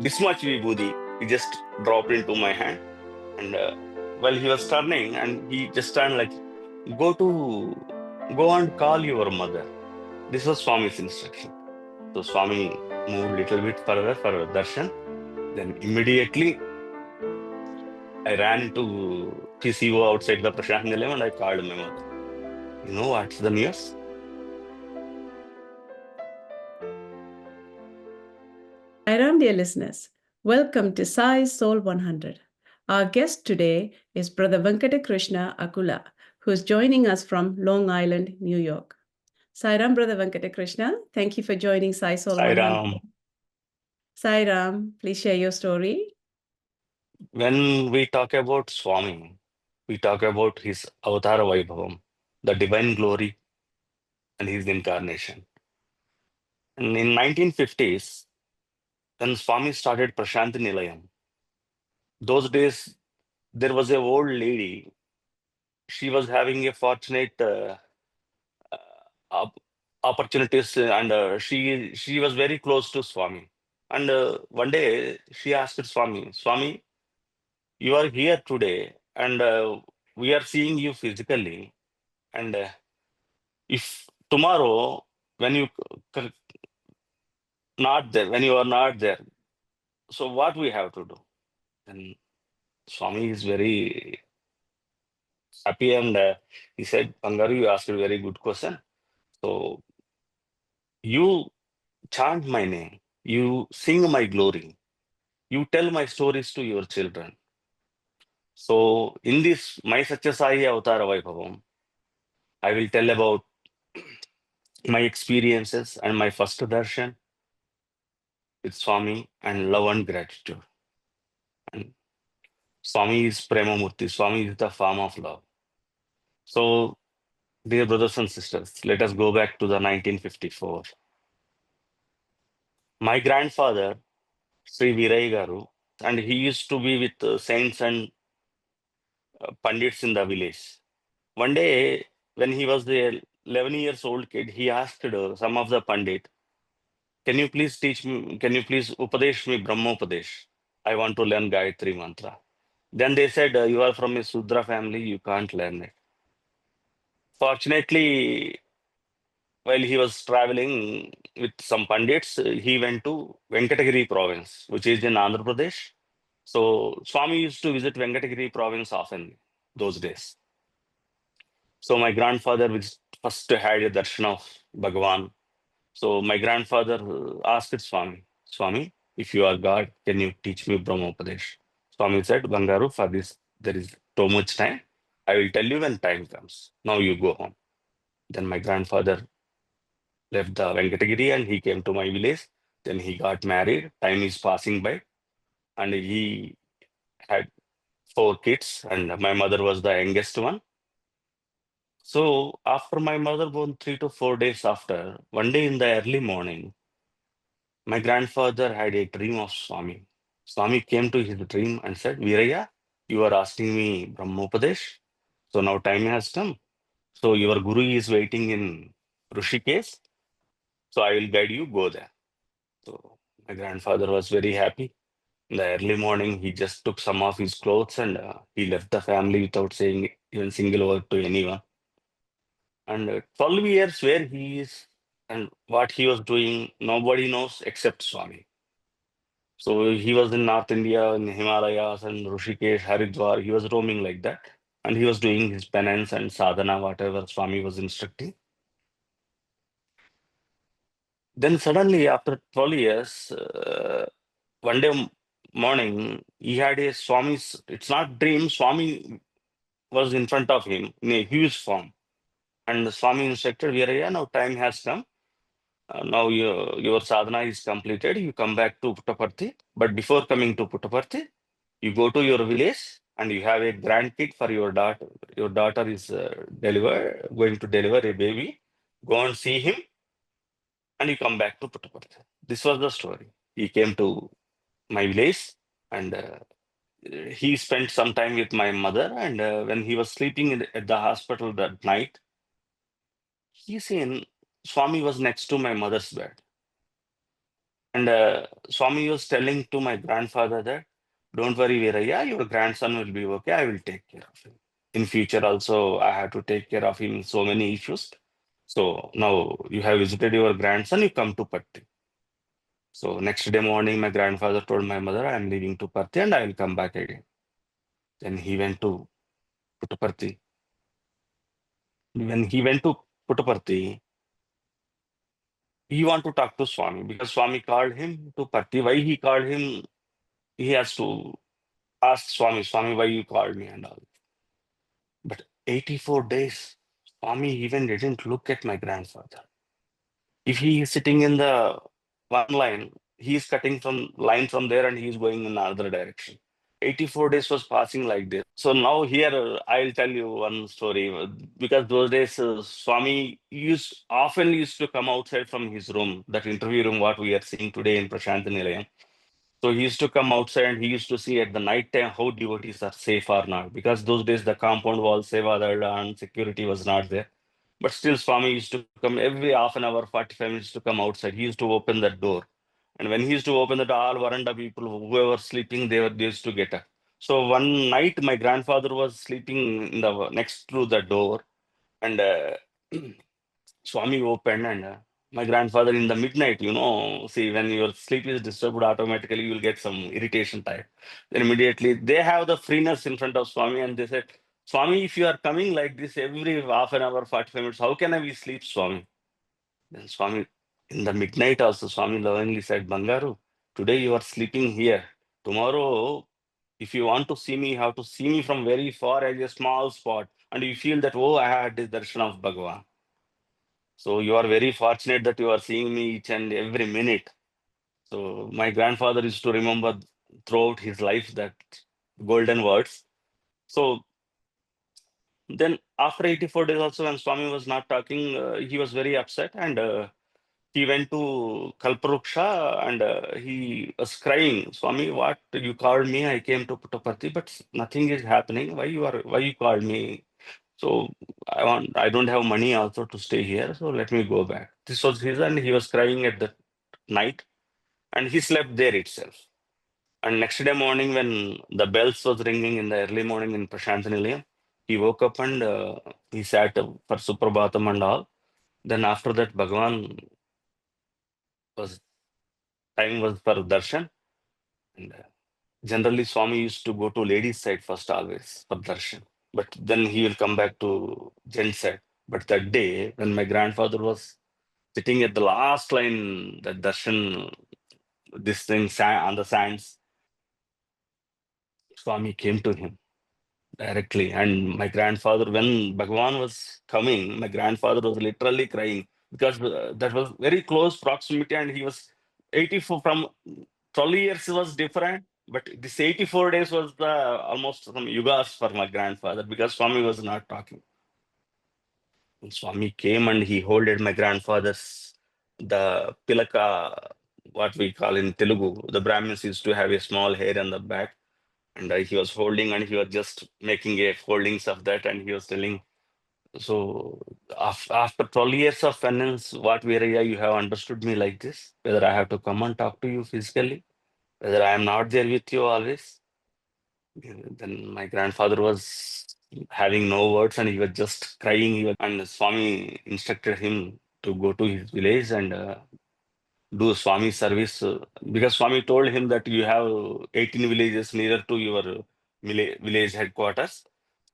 this much vibhuti. He just dropped into my hand, and while he was turning, and he just turned like, "Go to, go and call your mother." This was Swami's instruction. So Swami moved little bit further for darshan. Then immediately I ran to PCO outside the Prashant Nilayam and I called my mother. You know what's the news? Sairam, dear listeners, welcome to Sai SOUL 100. Our guest today is Brother Venkata Krishna Akula, who is joining us from Long Island, New York. Sairam, Brother Venkata Krishna, thank you for joining Sai SOUL 100. Sairam. Sairam, please share your story. When we talk about Swami, we talk about his Avatara Vaibhavam, the divine glory and his incarnation. And in 1950s, when Swami started Prashanti Nilayam, those days there was a old lady. She was having a fortunate uh, op- opportunities, and she was very close to Swami. And one day she asked Swami, Swami, you are here today, and we are seeing you physically. And if tomorrow, when not there, when you are not there, so what we have to do? And Swami is very happy, and he said, Bangaru, you asked a very good question. So you chant my name, you sing my glory, you tell my stories to your children. So in this my Satya Sai Avatara Vaibhavam, I will tell about my experiences and my first darshan with Swami and love and gratitude. And Swami is Premamurti. Swami is the form of love. So, dear brothers and sisters, let us go back to the 1954. My grandfather, Sri Viray Garu, and he used to be with saints and pandits in the village. One day, when he was the 11 years old kid, he asked some of the pandit, can you please teach me, can you please Upadesh me Brahma Upadesh? I want to learn Gayatri Mantra. Then they said, you are from a Sudra family, you can't learn it. Fortunately, while he was traveling with some pandits, he went to Venkatagiri province, which is in Andhra Pradesh. So Swami used to visit Venkatagiri province often those days. So my grandfather first had a darshan of Bhagavan. So my grandfather asked Swami, Swami, if you are God, can you teach me Brahma Upadesh? Swami said, Bangaru, for this there is too much time. I will tell you when time comes. Now you go home. Then my grandfather left the Venkatagiri and he came to my village. Then he got married. Time is passing by, and he had four kids, and my mother was the youngest one. So after my mother born 3 to 4 days after, one day in the early morning, my grandfather had a dream of Swami. Swami came to his dream and said, Viraya, you are asking me Brahmopadesh. So now time has come. So your guru is waiting in Rishikesh. So I will guide you, go there. So my grandfather was very happy. In the early morning, he just took some of his clothes and he left the family without saying even single word to anyone. And 12 years where he is and what he was doing, nobody knows except Swami. So he was in North India, in Himalayas and Rishikesh, Haridwar. He was roaming like that. And he was doing his penance and sadhana, whatever Swami was instructing. Then suddenly, after 12 years, one day morning, he had a Swami's, it's not dream, Swami was in front of him in a huge form. And the Swami instructed, Viraya, now time has come. Now your sadhana is completed. You come back to Puttaparthi. But before coming to Puttaparthi, you go to your village and you have a grandkid for your daughter. Your daughter is going to deliver a baby. Go and see him and you come back to Puttaparthi. This was the story. He came to my village and he spent some time with my mother. And when he was sleeping at the hospital that night, he seen Swami was next to my mother's bed. And Swami was telling to my grandfather that, don't worry, Veeraya, your grandson will be okay. I will take care of him. In future also, I have to take care of him in so many issues. So now you have visited your grandson, you come to Patti. So next day morning, my grandfather told my mother, I am leaving to Patti and I will come back again. Then he went to Puttaparthi. When he went to Puttaparthi, he want to talk to Swami because Swami called him to Patti. Why he called him? He has to ask Swami, Swami, why you called me and all. But 84 days, Swami even didn't look at my grandfather. If he is sitting in the one line, he is cutting from line from there and he is going in another direction. 84 days was passing like this. So now here I'll tell you one story because those days Swami often used to come outside from his room, that interview room what we are seeing today in Prashant Nilayam. So he used to come outside and he used to see at the night time how devotees are safe or not. Because those days the compound wall, Sevadada and security was not there. But still Swami used to come every half an hour, 45 minutes to come outside. He used to open that door. And when he used to open the door, all veranda people, whoever sleeping, they used to get up. So one night my grandfather was sleeping in the next to the door and Swami opened and my grandfather in the midnight, see when your sleep is disturbed, automatically you will get some irritation type. Then immediately they have the freeness in front of Swami and they said, Swami, if you are coming like this every half an hour, 45 minutes, how can I be sleep, Swami? Then Swami, in the midnight also, Swami lovingly said, Bangaru, today you are sleeping here. Tomorrow, if you want to see me, you have to see me from very far as a small spot. And you feel that, oh, I had this darshan of Bhagavan. So you are very fortunate that you are seeing me each and every minute. So my grandfather used to remember throughout his life that golden words. So then after 84 days also when Swami was not talking, he was very upset and he went to Kalparuksha and he was crying, Swami, what you called me? I came to Puttaparthi, but nothing is happening. Why you called me? So I don't have money also to stay here. So let me go back. This was his, and he was crying at the night, and he slept there itself. And next day morning, when the bells was ringing in the early morning in Prashantanilayam, he woke up and he sat for Suprabhatam and all. Then after that, Bhagavan was time was for darshan, and generally Swami used to go to ladies' side first always for darshan, but then he will come back to gents side. But that day, when my grandfather was sitting at the last line, the darshan, this thing on the sands, Swami came to him directly. And my grandfather, when Bhagwan was coming, my grandfather was literally crying because that was very close proximity and he was 84 from 12 years was different. But this 84 days was the almost some yugas for my grandfather because Swami was not talking. And Swami came and he holded my grandfather's the pilaka, what we call in Telugu. The Brahmins used to have a small hair on the back, and he was holding and he was just making a foldings of that, and he was telling. So after 12 years of penance, what Viraya, you have understood me like this? Whether I have to come and talk to you physically, whether I am not there with you always. Then my grandfather was having no words and he was just crying. And Swami instructed him to go to his village and do Swami service because Swami told him that you have 18 villages nearer to your village headquarters.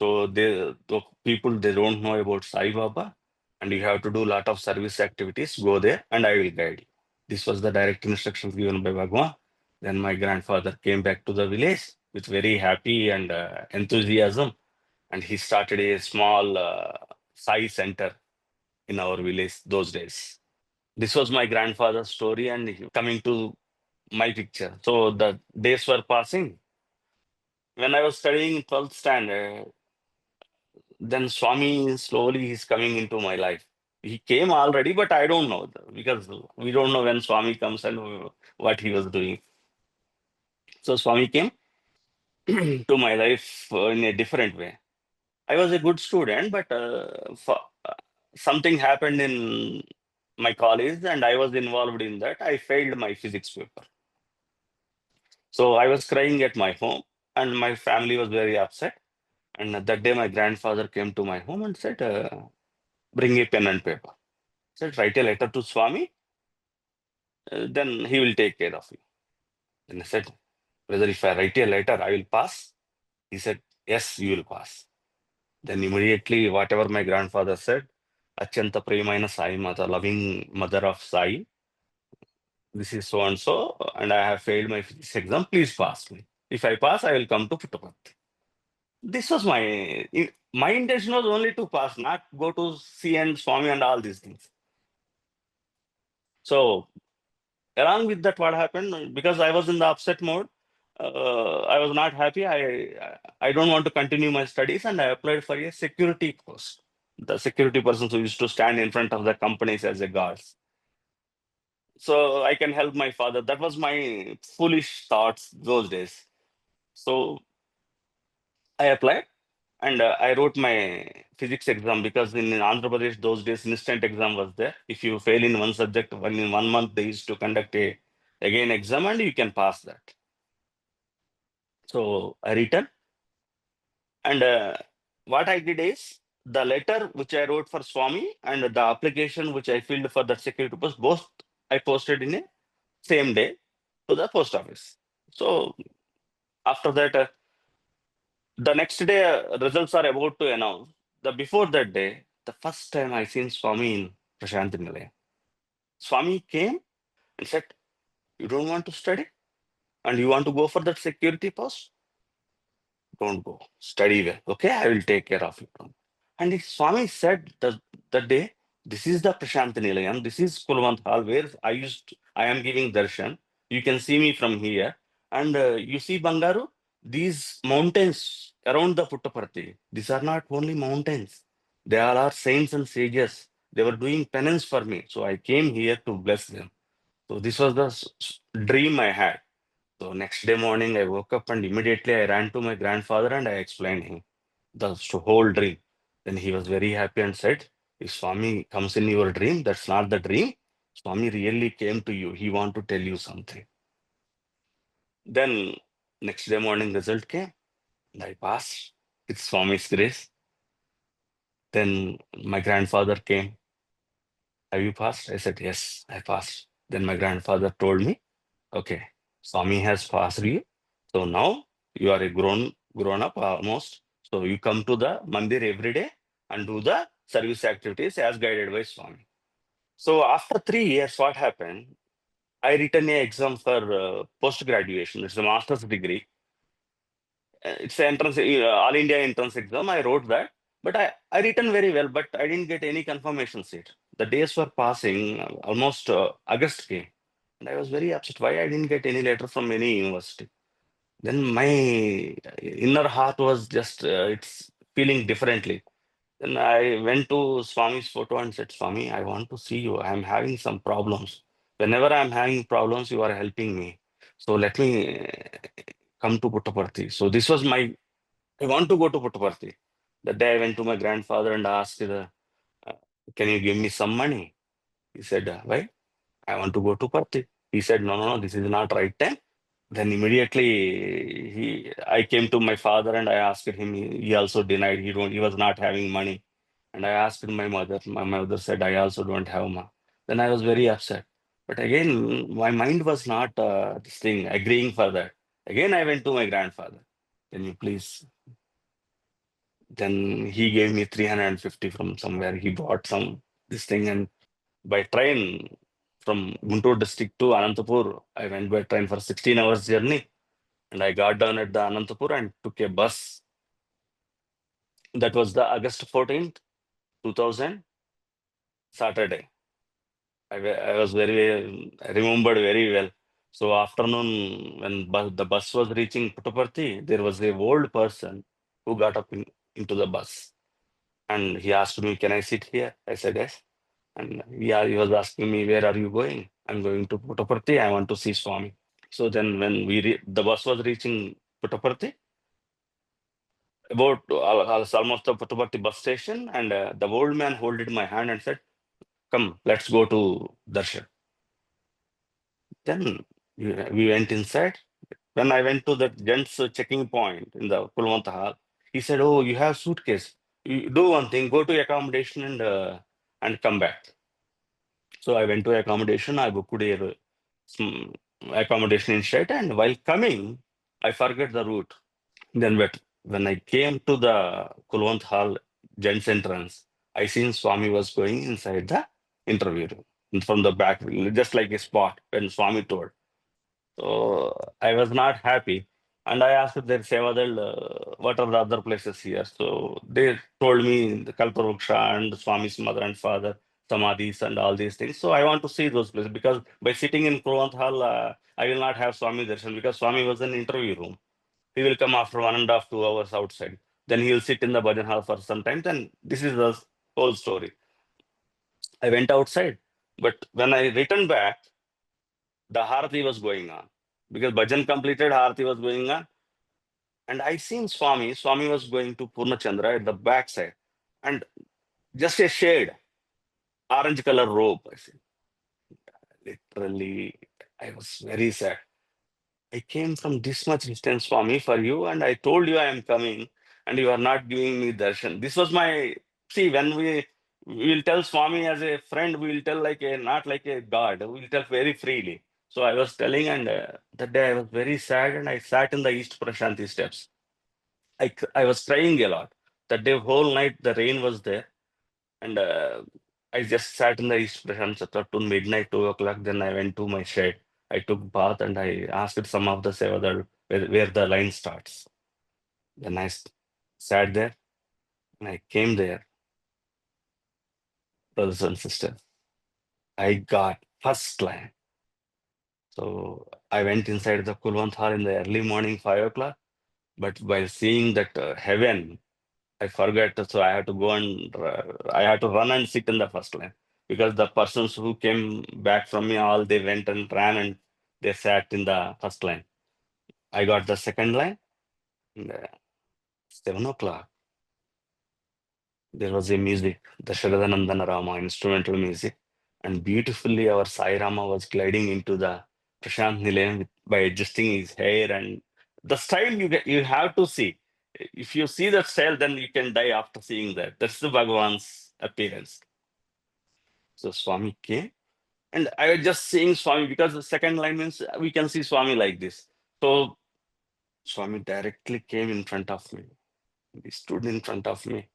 So the people they don't know about Sai Baba, and you have to do a lot of service activities. Go there, and I will guide you. This was the direct instructions given by Bhagwan. Then my grandfather came back to the village with very happy and enthusiasm, and he started a small Sai center in our village those days. This was my grandfather's story, and coming to my picture. So the days were passing. When I was studying in 12th standard, then Swami slowly is coming into my life. He came already, but I don't know because we don't know when Swami comes and what he was doing. So Swami came to my life in a different way. I was a good student, but something happened in my college, and I was involved in that. I failed my physics paper. So I was crying at my home, and my family was very upset. And that day, my grandfather came to my home and said, bring a pen and paper. Said, write a letter to Swami, then he will take care of you. Then I said, whether if I write a letter, I will pass. He said, yes, you will pass. Then immediately, whatever my grandfather said, Achanta Premaina Sai Mata, loving mother of Sai, this is so and so, and I have failed my physics exam. Please pass me. If I pass, I will come to Puttaparthi. This was my intention was only to pass, not go to see and Swami and all these things. So along with that, what happened? Because I was in the upset mode, I was not happy. I don't want to continue my studies, and I applied for a security post. The security persons who used to stand in front of the companies as a guards. So I can help my father. That was my foolish thoughts those days. So I applied, and I wrote my physics exam, because in Andhra Pradesh those days instant exam was there. If you fail in one subject, in 1 month they used to conduct a again exam, and you can pass that. So I written, and what I did is the letter which I wrote for Swami and the application which I filled for the security post, both I posted in a same day to the post office. So after that, the next day results are about to announce. The before that day, the first time I seen Swami in Prashanti Nilayam. Swami came and said, "You don't want to study and you want to go for that security post? Don't go. Study well. Okay, I will take care of you." And the Swami said the day, this is the Prashanti Nilayam, this is Kulwant Hall where I am giving darshan. You can see me from here. And you see Bangaru, these mountains around the Puttaparthi, these are not only mountains. They all are saints and sages. They were doing penance for me. So I came here to bless them. So this was the dream I had. So next day morning, I woke up and immediately I ran to my grandfather and I explained him the whole dream. Then he was very happy and said, if Swami comes in your dream, that's not the dream. Swami really came to you. He want to tell you something. Then next day morning result came and I passed with Swami's grace. Then my grandfather came. Have you passed? I said, yes, I passed. Then my grandfather told me, okay, Swami has passed you. So now you are a grown up almost. So you come to the mandir every day and do the service activities as guided by Swami. So after 3 years, what happened? I written a exam for post graduation. It's a master's degree. It's an entrance, all India entrance exam. I wrote that, but I written very well, but I didn't get any confirmation seat. The days were passing, almost August came, and I was very upset. Why I didn't get any letter from any university? Then my inner heart was just it's feeling differently. Then I went to Swami's photo and said, Swami, I want to see you. I'm having some problems. Whenever I'm having problems, you are helping me. So let me come to Puttaparthi. So this was I want to go to Puttaparthi. That day I went to my grandfather and asked, uh, can you give me some money? He said, why? I want to go to Parthi. He said, no, no, no, this is not right time. Then immediately I came to my father and I asked him. He also denied. He was not having money. And I asked my mother. My mother said, I also don't have money. Then I was very upset. But again, my mind was not this thing agreeing for that. Again, I went to my grandfather. Can you please? Then he gave me 350 from somewhere. He bought some this thing, and by train from Guntur district to Anantapur, I went by train for 16 hours journey. And I got down at the Anantapur and took a bus. That was the August 14th, 2000, Saturday. I was I remembered very well. So afternoon, when the bus was reaching Puttaparthi, there was a old person who got up into the bus. And he asked me, can I sit here? I said, yes. And yeah, he was asking me, where are you going? I'm going to Puttaparthi. I want to see Swami. So then when the bus was reaching Puttaparthi, about almost the Puttaparthi bus station, and the old man holded my hand and said, Come, let's go to darshan. Then we went inside. When I went to the gents checking point in the Kulwanta Hall, he said, "Oh, you have suitcase. You do one thing, go to accommodation and come back." So I went to accommodation. I booked a some accommodation inside, and while coming, I forget the route. Then when I came to the Kulwant Hall gents entrance, I seen Swami was going inside the interview room from the back, just like a spot when Swami told. So I was not happy. And I asked their Sevadal, what are the other places here? So they told me the Kalparuksha and Swami's mother and father, Samadhis and all these things. So I want to see those places because by sitting in Kulwant Hall, I will not have Swami darshan because Swami was in interview room. He will come after 1.5, 2 hours outside. Then he will sit in the bhajan hall for some time. Then this is the whole story. I went outside, but when I returned back, the Harati was going on because bhajan completed, Harati was going on. And I seen Swami. Swami was going to Purnachandra at the backside, and just a shade, orange color robe. I see. Literally, I was very sad. I came from this much distance, Swami, for you, and I told you I am coming, and you are not giving me darshan. This was my see when we will tell Swami as a friend, we will tell like a not like a god. We will tell very freely. So I was telling, and that day I was very sad, and I sat in the East Prashanti steps. I was crying a lot. That day, whole night, the rain was there, and I just sat in the East Prashanti Steps till midnight, 2 o'clock. Then I went to my shed. I took bath and I asked some of the Sevadal where the line starts. Then sat there and I came there, brothers and sisters. I got first line. So I went inside the Kulwant Hall in the early morning, 5 o'clock. But while seeing that heaven, I forgot, so I had to go and I had to run and sit in the first line because the persons who came back from me, all they went and ran and they sat in the first line. I got the second line. And, 7 o'clock, there was a music, the Sharadanandana Rama instrumental music, and beautifully our Sai Rama was gliding into the Prashant Nilayam by adjusting his hair and the style you have to see. If you see that style, then you can die after seeing that. That's the Bhagwan's appearance. So Swami came, and I was just seeing Swami because the second line means we can see Swami like this. So Swami directly came in front of me. He stood in front of me.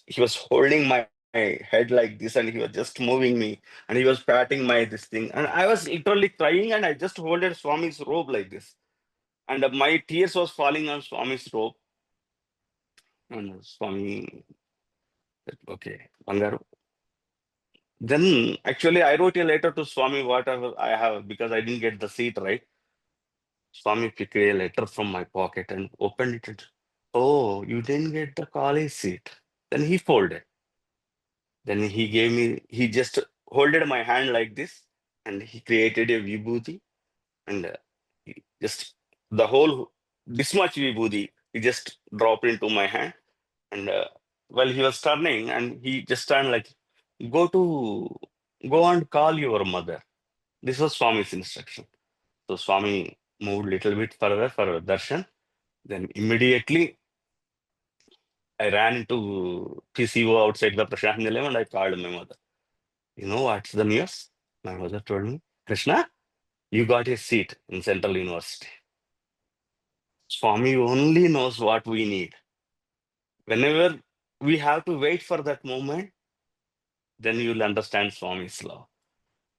He was holding my head like this, and he was just moving me, and he was patting my this thing, and I was literally crying, and I just holded Swami's robe like this, and my tears was falling on Swami's robe, and Swami said, "Okay, Bangaru." Then actually I wrote a letter to Swami whatever I have because I didn't get the seat right. Swami picked a letter from my pocket and opened it. And, oh, you didn't get the college seat. Then he folded. Then he just holded my hand like this and he created a vibhuti and just the whole, this much vibhuti, he just dropped into my hand. And while he was turning and he just turned like, go to, go and call your mother. This was Swami's instruction. So Swami moved little bit further for darshan. Then immediately I ran into PCO outside the Prashant Nilayam and I called my mother. You know what's the news? My mother told me, Krishna, you got a seat in Central University. Swami only knows what we need. Whenever we have to wait for that moment, then you'll understand Swami's love.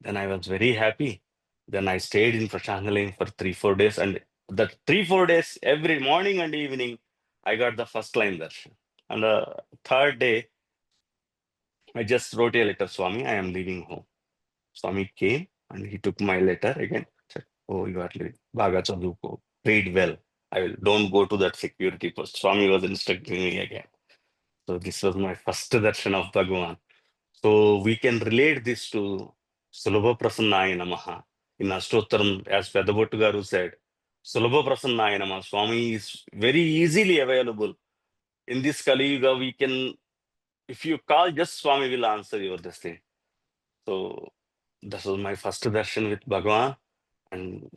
Then I was very happy. Then I stayed in Prashant Nilayam for 3, 4 days. And that 3, 4 days, every morning and evening, I got the first line darshan. And the third day, I just wrote a letter, Swami, I am leaving home. Swami came and he took my letter again. Said, "Oh, you are leaving. Baga chaduko. Read well. I will. Don't go to that security post." Swami was instructing me again. So this was my first darshan of Bhagavan. So we can relate this to Sulabha Prasannaya Namaha. In Ashtottaram, as Pedabottu Garu said, Sulabha Prasannaya Namaha. Swami is very easily available. In this Kali Yuga, we can, if you call, just Swami will answer your this thing. So this was my first darshan with Bhagavan, and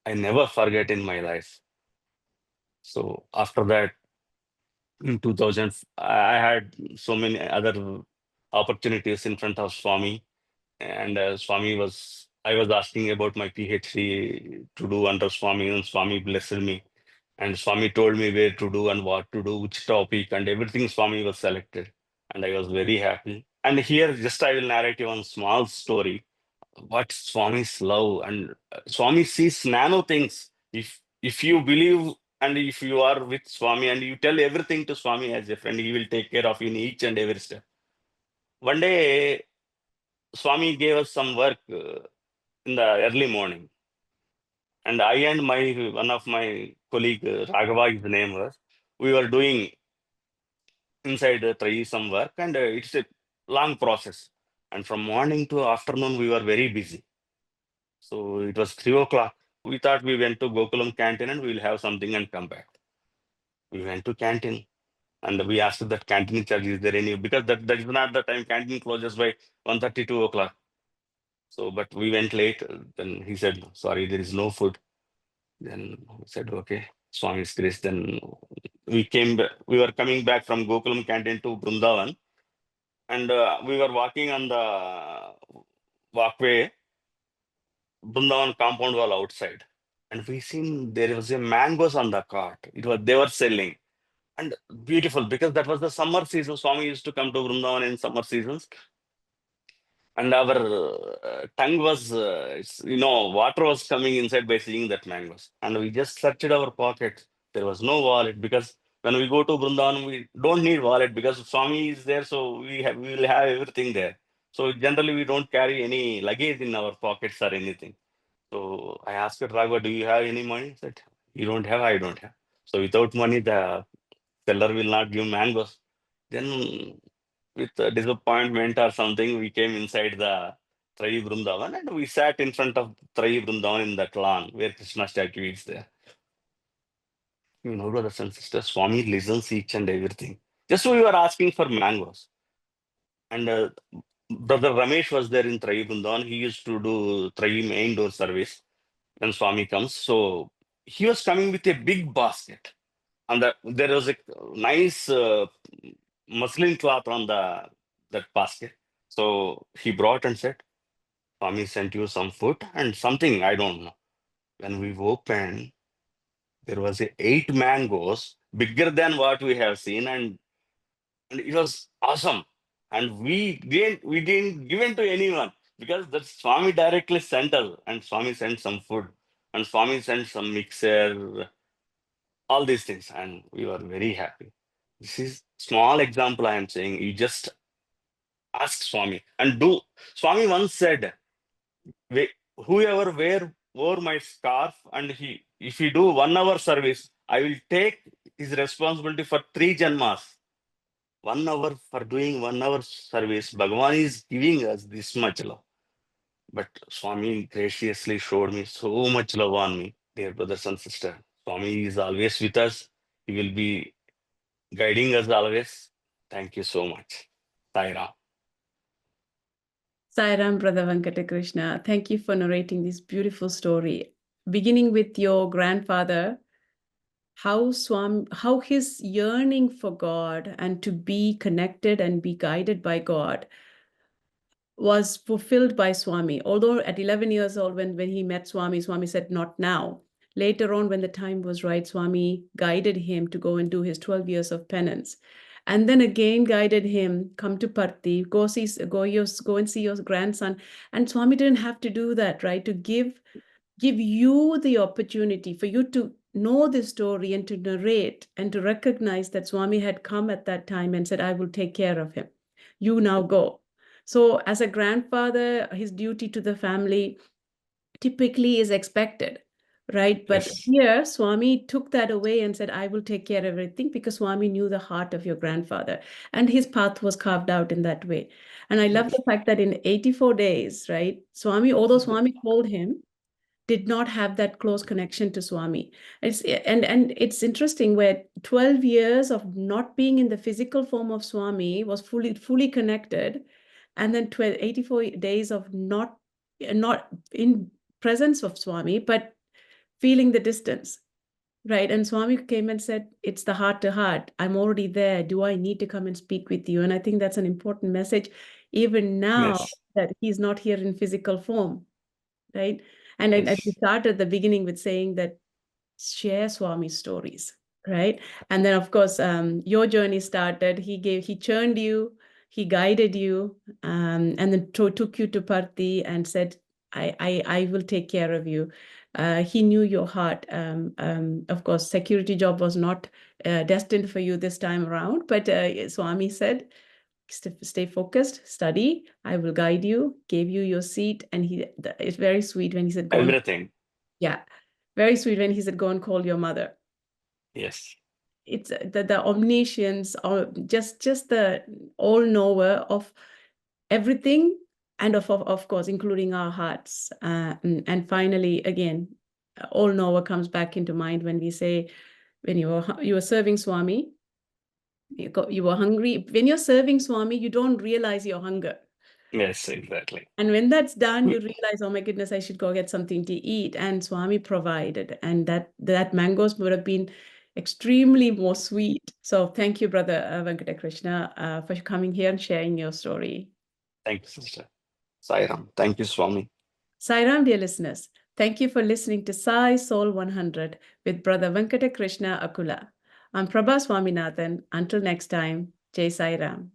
I never forget in my life. So after that, in 2000, I had so many other opportunities in front of Swami, and I was asking about my PhD to do under Swami, and Swami blessed me. And Swami told me where to do and what to do, which topic, and everything Swami was selected. And I was very happy. And here, just I will narrate you one small story. What Swami's love, and Swami sees nano things. If you believe and if you are with Swami and you tell everything to Swami as a friend, he will take care of you in each and every step. One day, Swami gave us some work in the early morning, and I and my one of my colleague Raghava, his name was, we were doing inside the try some work, and it's a long process. And from morning to afternoon, we were very busy. So it was 3 o'clock. We thought we went to Gokulam canteen and we will have something and come back. We went to canteen and we asked that canteen charge, is there any? Because that is not the time, canteen closes by 1:30, 2 o'clock. So, but we went late. Then he said, sorry, there is no food. Then we said, okay, Swami's grace. Then we were coming back from Gokulam canteen to Brindavan, and we were walking on the walkway, Brindavan compound wall outside. And we seen there was a mangoes on the cart. They were selling. And beautiful, because that was the summer season. Swami used to come to Vrindavan in summer seasons, and our tongue was, water was coming inside by seeing that mangoes. And we just searched our pockets. There was no wallet, because when we go to Vrindavan, we don't need wallet because Swami is there, so we will have everything there. So generally, we don't carry any luggage in our pockets or anything. So I asked Raghav, do you have any money? He said, you don't have, I don't have. So without money, the seller will not give mangoes. Then with disappointment or something, we came inside the Trayi Vrindavan and we sat in front of Trayi Vrindavan in that lawn where Krishna statue is there. Brothers and sisters, Swami listens each and everything. Just we were asking for mangoes. And Brother Ramesh was there in Trayi Vrindavan. He used to do Trayi main door service when Swami comes. So he was coming with a big basket. And there was a nice muslin cloth on that basket. So he brought and said, Swami sent you some food and something, I don't know. When we opened, there was 8 mangoes, bigger than what we have seen, and it was awesome. And we didn't give it to anyone because that Swami directly sent us, and Swami sent some food, and Swami sent some mixer, all these things, and we were very happy. This is small example I am saying. You just ask Swami and do. Swami once said, Whoever wore my scarf and if he do 1 hour service, I will take his responsibility for 3 janmas. 1 hour for doing 1 hour service, Bhagavan is giving us this much love. But Swami graciously showed me so much love on me, dear brothers and sisters. Swami is always with us. He will be guiding us always. Thank you so much. Sairam. Sairam, Brother Venkata Krishna. Thank you for narrating this beautiful story. Beginning with your grandfather, how his yearning for God and to be connected and be guided by God was fulfilled by Swami. Although at 11 years old, when he met Swami, Swami said, not now. Later on, when the time was right, Swami guided him to go and do his 12 years of penance. And then again guided him, come to Parthi, go and see your grandson. And Swami didn't have to do that, right? To give you the opportunity for you to know the story and to narrate and to recognize that Swami had come at that time and said, I will take care of him. You now go. So as a grandfather, his duty to the family typically is expected, right? But Yes. here, Swami took that away and said, I will take care of everything, because Swami knew the heart of your grandfather and his path was carved out in that way. And I love Yes. the fact that in 84 days, right, Swami, although Swami called him, did not have that close connection to Swami. And it's interesting where 12 years of not being in the physical form of Swami was fully connected. And then 84 days of not in presence of Swami, but feeling the distance, right? And Swami came and said, it's the heart to heart. I'm already there. Do I need to come and speak with you? And I think that's an important message, even now Yes. that he's not here in physical form, right? And we Yes. started at the beginning with saying that share Swami's stories, right? And then, of course, your journey started. He churned you, he guided you, and then took you to Parthi and said, I will take care of you. He knew your heart. Of course, security job was not destined for you this time around, but Swami said, stay focused, study, I will guide you, gave you your seat. And it's very sweet when he said, go and, Everything. yeah, very sweet when he said, go and call your mother. Yes. It's the omniscience, or just the all-knower of everything, and of course, including our hearts. And finally, again, all-knower comes back into mind when we say, when you were serving Swami, you were hungry. When you're serving Swami, you don't realize your hunger. Yes, exactly. And when that's done, you realize, oh my goodness, I should go get something to eat. And Swami provided. And that mangoes would have been extremely more sweet. So thank you, Brother Venkata Krishna, for coming here and sharing your story. Thank you, sister. Sairam. Thank you, Swami. Sairam, dear listeners, thank you for listening to Sai Soul 100 with Brother Venkata Krishna Akula. I'm Prabha Swaminathan. Until next time, Jai Sairam.